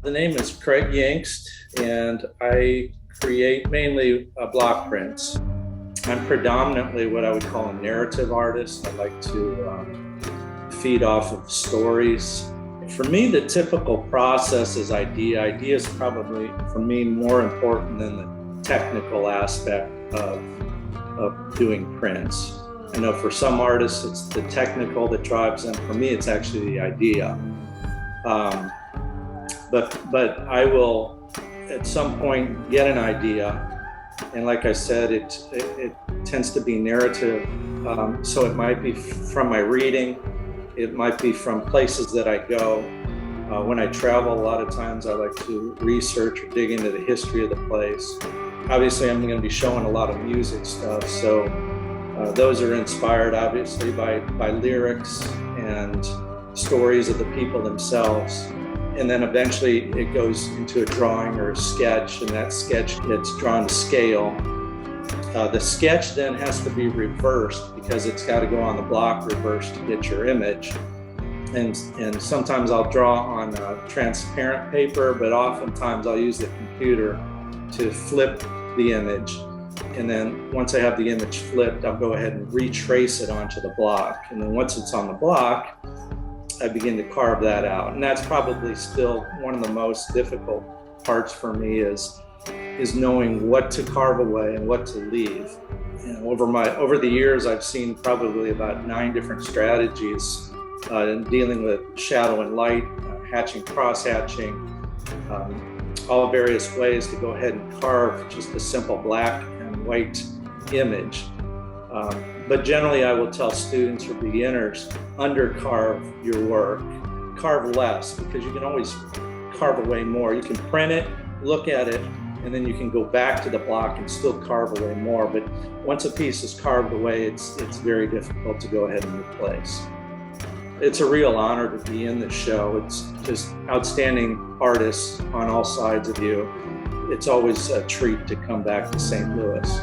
The name is Kreg Yingst, and I create mainly block prints. I'm predominantly what I would call a narrative artist. I like to feed off of stories. For me, the typical process is idea. Idea is probably, for me, more important than the technical aspect of doing prints. I know for some artists, it's the technical that drives them. For me, it's actually the idea. But I will, at some point, get an idea. And like I said, it tends to be narrative. So it might be from my reading. It might be from places that I go. When I travel, a lot of times I like to research or dig into the history of the place. Obviously, I'm going to be showing a lot of music stuff. So those are inspired, obviously, by lyrics and stories of the people themselves. And then eventually it goes into a drawing or a sketch, and that sketch gets drawn to scale. The sketch then has to be reversed because it's got to go on the block reversed to get your image. And sometimes I'll draw on transparent paper, but oftentimes I'll use the computer to flip the image. And then once I have the image flipped, I'll go ahead and retrace it onto the block. And then once it's on the block, I begin to carve that out. And that's probably still one of the most difficult parts for me is knowing what to carve away and what to leave. And over the years, I've seen probably about 9 different strategies in dealing with shadow and light, hatching, cross-hatching, all various ways to go ahead and carve just a simple black and white image. But generally, I will tell students or beginners, undercarve your work, carve less, because you can always carve away more. You can print it, look at it, and then you can go back to the block and still carve away more. But once a piece is carved away, it's very difficult to go ahead and replace. It's a real honor to be in this show. It's just outstanding artists on all sides of you. It's always a treat to come back to St. Louis.